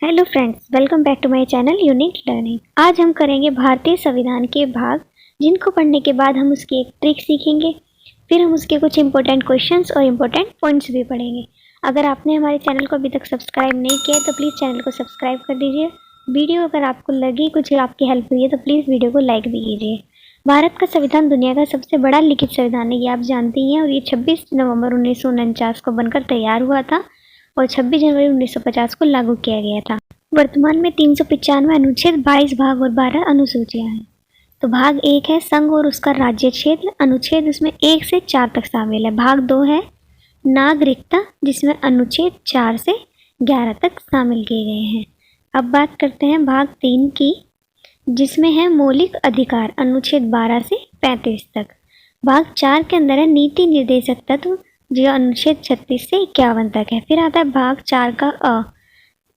Hello friends, welcome back to my channel unique learning. आज हम करेंगे भारतीय संविधान के भाग, जिनको पढ़ने के बाद हम उसकी एक ट्रिक सीखेंगे। फिर हम उसके कुछ इंपॉर्टेंट क्वेश्चंस और इम्पोर्टेंट पॉइंट्स भी पढ़ेंगे। अगर आपने हमारे चैनल को अभी तक सब्सक्राइब नहीं किया है तो प्लीज़ चैनल को सब्सक्राइब कर दीजिए। वीडियो अगर आपको लगी कुछ आपकी हेल्प हुई है तो प्लीज़ वीडियो को लाइक भी कीजिए। भारत का संविधान दुनिया का सबसे बड़ा लिखित संविधान है, ये आप जानती हैं, और ये 26 नवंबर 1949 को बनकर तैयार हुआ था और 26 जनवरी 1950 को लागू किया गया था। वर्तमान में 395 अनुच्छेद, 22 भाग और 12 अनुसूचियां हैं। तो भाग 1 है संघ और उसका राज्य क्षेत्र, अनुच्छेद उसमें 1 से 4 तक शामिल है। भाग 2 है नागरिकता, जिसमें अनुच्छेद 4 से 11 तक शामिल किए गए हैं। अब बात करते हैं भाग 3 की, जिसमें है मौलिक अधिकार, अनुच्छेद 12 से 35 तक। भाग 4 के अंदर है नीति निर्देशक तत्व, जो अनुच्छेद 36 से 51 तक है। फिर आता है भाग 4 का अ,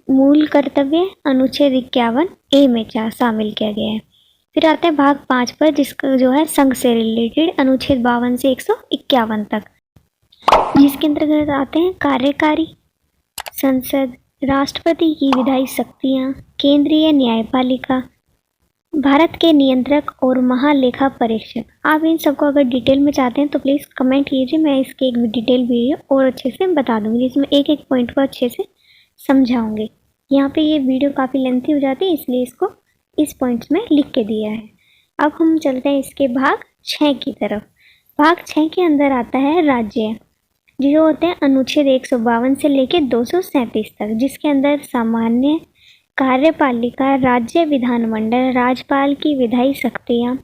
मूल कर्तव्य, अनुच्छेद 51 ए में शामिल किया गया है। फिर आता है भाग 5 पर, जिसका जो है संघ से रिलेटेड, अनुच्छेद 52 से 151 तक, जिसके अंतर्गत आते हैं कार्यकारी, संसद, राष्ट्रपति की विधायी शक्तियाँ, केंद्रीय न्यायपालिका, भारत के नियंत्रक और महालेखा परीक्षक। आप इन सबको अगर डिटेल में चाहते हैं तो प्लीज़ कमेंट कीजिए, मैं इसके एक डिटेल वीडियो और अच्छे से बता दूंगी, जिसमें एक एक पॉइंट को अच्छे से समझाऊंगी। यहाँ पे ये वीडियो काफ़ी लेंथी हो जाती है, इसलिए इसको इस पॉइंट्स में लिख के दिया है। अब हम चलते हैं इसके भाग 6 की तरफ। भाग 6 के अंदर आता है राज्य, जो होते हैं अनुच्छेद 152 से लेकर 237 तक, जिसके अंदर सामान्य, कार्यपालिका, राज्य विधानमंडल, राज्यपाल की विधायी शक्तियाँ,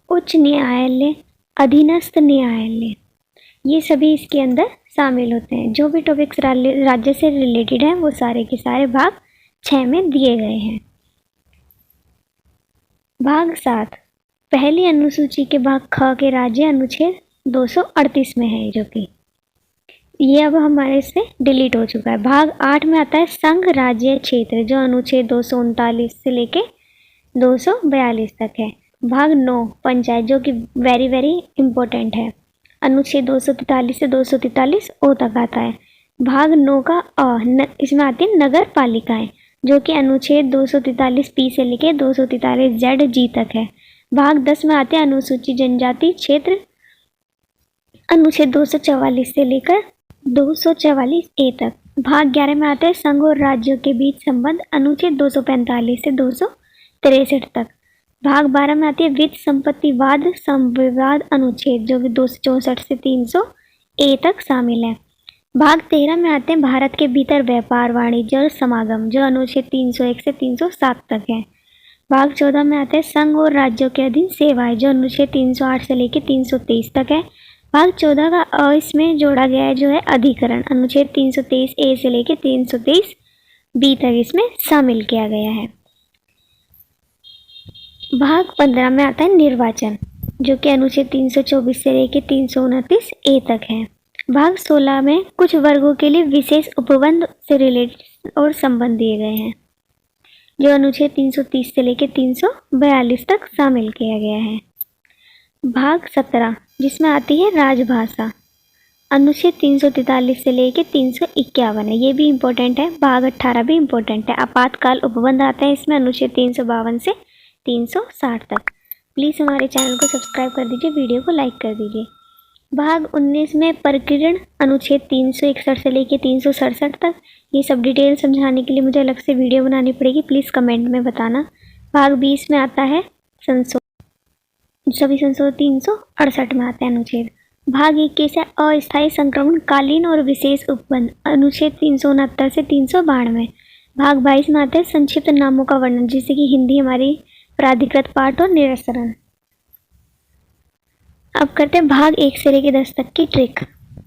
उच्च न्यायालय, अधीनस्थ न्यायालय, ये सभी इसके अंदर शामिल होते हैं। जो भी टॉपिक्स राज्य से रिलेटेड हैं वो सारे के सारे भाग 6 में दिए गए हैं। भाग 7 पहली अनुसूची के भाग ख के राज्य, अनुच्छेद 238 में है, जो कि ये अब हमारे से डिलीट हो चुका है। भाग 8 में आता है संघ राज्य क्षेत्र, जो अनुच्छेद 239 से लेके 242 तक है। भाग 9 पंचायत, जो कि वेरी वेरी इम्पोर्टेंट है, अनुच्छेद 243 से 243 ओ तक आता है। भाग 9 का इसमें आती है नगर पालिकाएं, जो कि अनुच्छेद 243 पी से लेके 243 जेड जी तक है। भाग 10 में आते हैं अनुसूचित जनजाति क्षेत्र, अनुच्छेद 244 से लेकर 244 ए तक। भाग 11 में आते हैं संघ और राज्यों के बीच संबंध, अनुच्छेद 245 से 263 तक। भाग 12 में आती है वित्त संपत्तिवाद संविवाद अनुच्छेद, जो कि 264 से 300 ए तक शामिल है। भाग 13 में आते हैं भारत के भीतर व्यापार, वाणिज्य और समागम, जो अनुच्छेद 301 से 307 तक है। भाग 14 में आते हैं संघ और राज्यों के अधीन सेवाएं, जो अनुच्छेद 308 से लेकर 323 तक है। भाग 14 का इसमें जोड़ा गया है जो है अधिकरण, अनुच्छेद 323 ए से लेकर 323 बी तक इसमें शामिल किया गया है। भाग 15 में आता है निर्वाचन, जो कि अनुच्छेद 324 से लेकर 329 ए तक है। भाग 16 में कुछ वर्गों के लिए विशेष उपबंध से रिलेटेड और संबंध दिए गए हैं, जो अनुच्छेद 330 से लेकर 342 तक शामिल किया गया है। भाग 17 जिसमें आती है राजभाषा, अनुच्छेद 343 से लेकर 351 है, ये भी इम्पोर्टेंट है। भाग 18 भी इम्पोर्टेंट है। आपातकाल उपबंध आता है इसमें, अनुच्छेद 352 से 360 तक। प्लीज़ हमारे चैनल को सब्सक्राइब कर दीजिए, वीडियो को लाइक कर दीजिए। भाग 19 में प्रकीर्ण, अनुच्छेद 361 से लेकर 367 तक, ये सब डिटेल समझाने के लिए मुझे अलग से वीडियो बनानी पड़ेगी, प्लीज़ कमेंट में बताना। भाग 20 में आता है सभी संशोधन 368 में आते हैं अनुच्छेद। भाग 21 है अस्थायी संक्रमण, कालीन और विशेष उपबंध, अनुच्छेद 369 से 392। भाग 22 में आते हैं संक्षिप्त नामों का वर्णन, जिससे कि हिंदी हमारी प्राधिकृत पाठ और निरसरण। अब करते हैं भाग 1 से लेकर 10 तक की ट्रिक।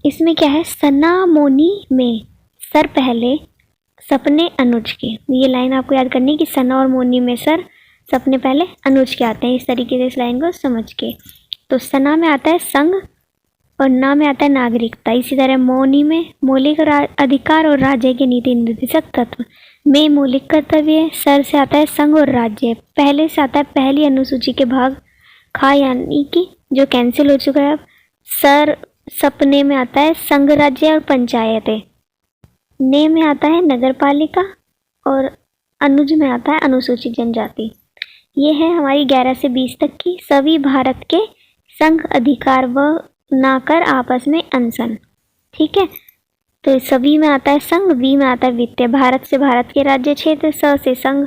इसमें क्या है, सना मोनी में सर पहले, सपने अनुज के। ये लाइन आपको याद करनी है कि सना और मोनी में सर, सपने पहले, अनुज के आते हैं। इस तरीके से इस लाइन को समझ के, तो सना में आता है संघ और ना में आता है नागरिकता। इसी तरह मौनी में मौलिक अधिकार और राज्य के नीति निर्देशक तत्व, में मौलिक कर्तव्य, सर से आता है संघ और राज्य, पहले से आता है पहली अनुसूची के भाग खा, यानी कि जो कैंसिल हो चुका है अब। सर सपने में आता है संघ, राज्य और पंचायतें। ने में आता है नगर पालिका और अनुज में आता है अनुसूचित जनजाति। ये है हमारी 11 से 20 तक की। सभी भारत के संघ अधिकार व ना कर आपस में अनशन। ठीक है, तो सभी में आता है संघ, वी में आता है वित्तीय, भारत से भारत के राज्य क्षेत्र, स से संघ,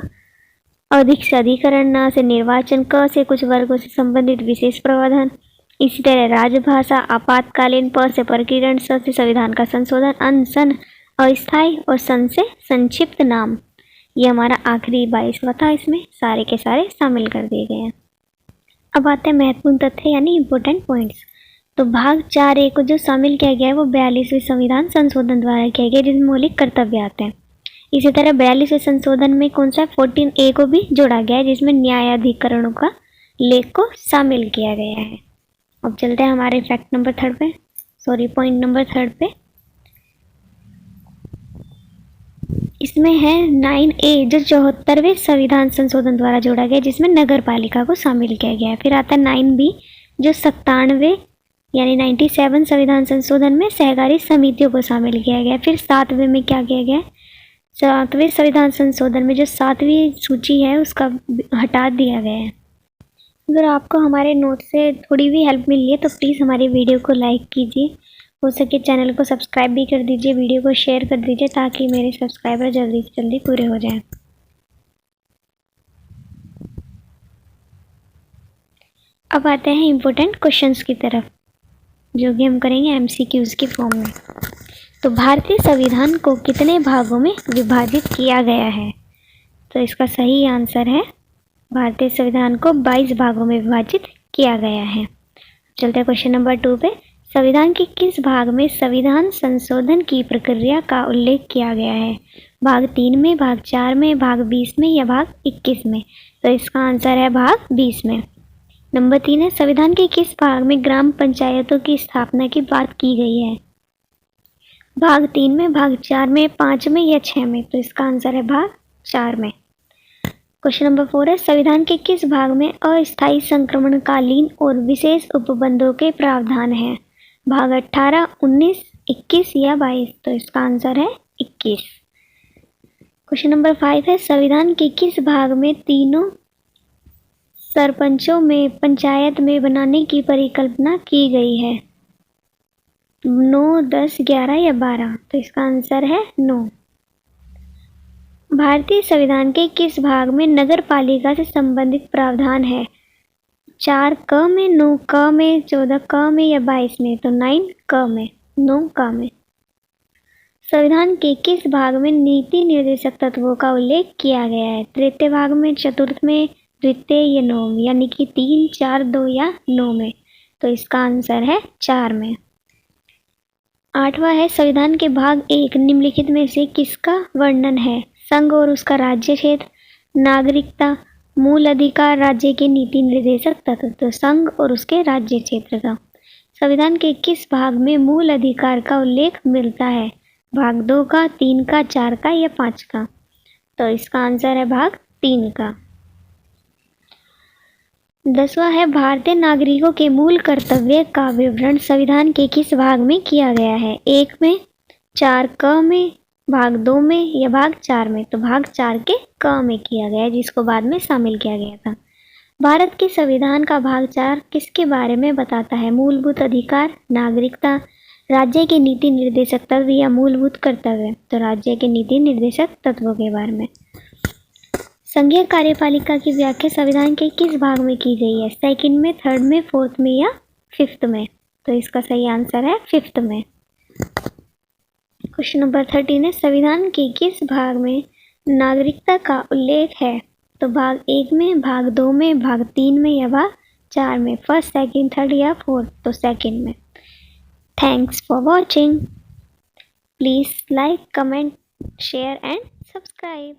अधिक से अधिकरण, न से निर्वाचन, क से कुछ वर्गों से संबंधित विशेष प्रावधान। इसी तरह राजभाषा, आपातकालीन, प से प्रकीर्णन, स से संविधान का संशोधन, अनशन अस्थायी और सन से संक्षिप्त नाम। ये हमारा आखिरी 22वां था, इसमें सारे के सारे शामिल कर दिए गए हैं। अब आते हैं महत्वपूर्ण तथ्य यानी इम्पोर्टेंट पॉइंट्स। तो भाग 4A को जो शामिल किया गया है वो 42वें संविधान संशोधन द्वारा किया गया, जिसमें मौलिक कर्तव्य आते हैं। इसी तरह 42वें संशोधन में कौन सा 14A को भी जोड़ा गया है, जिसमें न्यायाधिकरणों का लेख को शामिल किया गया है। अब चलते हैं हमारे फैक्ट नंबर 3 पे, पॉइंट नंबर 3 पे। इसमें है 9A जो 74वें संविधान संशोधन द्वारा जोड़ा गया, जिसमें नगर पालिका को शामिल किया गया है। फिर आता है 9B जो 97 यानी 97 संविधान संशोधन में सहकारी समितियों को शामिल किया गया। फिर 7वें में क्या किया गया, 7वें संविधान संशोधन में जो 7वीं सूची है उसका हटा दिया गया है। अगर आपको हमारे नोट से थोड़ी भी हेल्प मिली है तो प्लीज़ हमारी वीडियो को लाइक कीजिए, हो सके चैनल को सब्सक्राइब भी कर दीजिए, वीडियो को शेयर कर दीजिए ताकि मेरे सब्सक्राइबर जल्दी से जल्दी पूरे हो जाएं। अब आते हैं इम्पोर्टेंट क्वेश्चंस की तरफ, जो कि हम करेंगे MCQs की फॉर्म में। तो भारतीय संविधान को कितने भागों में विभाजित किया गया है? तो इसका सही आंसर है भारतीय संविधान को 22 भागों में विभाजित किया गया है। चलते हैं क्वेश्चन नंबर 2 पे। संविधान के किस भाग में संविधान संशोधन की प्रक्रिया का उल्लेख किया गया है? भाग 3 में, भाग 4 में, भाग 20 में या भाग 21 में? तो इसका आंसर है भाग 20 में। नंबर 3 है संविधान के किस भाग में ग्राम पंचायतों की स्थापना की बात की गई है? भाग 3 में, भाग 4 में, 5 में या 6 में? तो इसका आंसर है भाग 4 में। क्वेश्चन नंबर 4 है संविधान के किस भाग में अस्थायी संक्रमणकालीन और विशेष उपबंधों के प्रावधान हैं? भाग 18, 19, 21 या 22? तो इसका आंसर है 21। क्वेश्चन नंबर 5 है संविधान के किस भाग में तीनों सरपंचों में पंचायत में बनाने की परिकल्पना की गई है? 9, 10, 11 या 12? तो इसका आंसर है 9। भारतीय संविधान के किस भाग में नगर पालिका से संबंधित प्रावधान है? 4 क में, 9 क में, 14 क में या 22 में? तो 9 क में, 9 क में। संविधान के किस भाग में नीति निर्देशक तत्वों का उल्लेख किया गया है? तृतीय भाग में, चतुर्थ में, द्वितीय या 9 में? यानी कि 3, 4, 2 या 9 में? तो इसका आंसर है 4 में। 8वां है संविधान के भाग 1 निम्नलिखित में से किसका वर्णन है? संघ और उसका राज्य क्षेत्र, नागरिकता, मूल अधिकार, राज्य के नीति निर्देशक तत्व। तो संघ और उसके राज्य क्षेत्र का। संविधान के किस भाग में मूल अधिकार का उल्लेख मिलता है? भाग 2 का, 3 का, 4 का या 5 का? तो इसका आंसर है भाग 3 का। 10वां है भारतीय नागरिकों के मूल कर्तव्य का विवरण संविधान के किस भाग में किया गया है? 1 में, 4 क में, भाग 2 में या भाग 4 में? तो भाग 4 के क में किया गया है, जिसको बाद में शामिल किया गया था। भारत के संविधान का भाग 4 किसके बारे में बताता है? मूलभूत अधिकार, नागरिकता, राज्य के नीति निर्देशक तत्व या मूलभूत कर्तव्य? तो राज्य के नीति निर्देशक तत्वों के बारे में। संघीय कार्यपालिका की व्याख्या संविधान के किस भाग में की गई है? 2nd में, 3rd में, 4th में या 5th में? तो इसका सही आंसर है 5th में। क्वेश्चन नंबर 13 है संविधान के किस भाग में नागरिकता का उल्लेख है? तो भाग 1 में, भाग 2 में, भाग 3 में या भाग 4 में? 1st, 2nd, 3rd या 4th? तो 2nd में। Thanks for watching. Please like, comment, share and subscribe.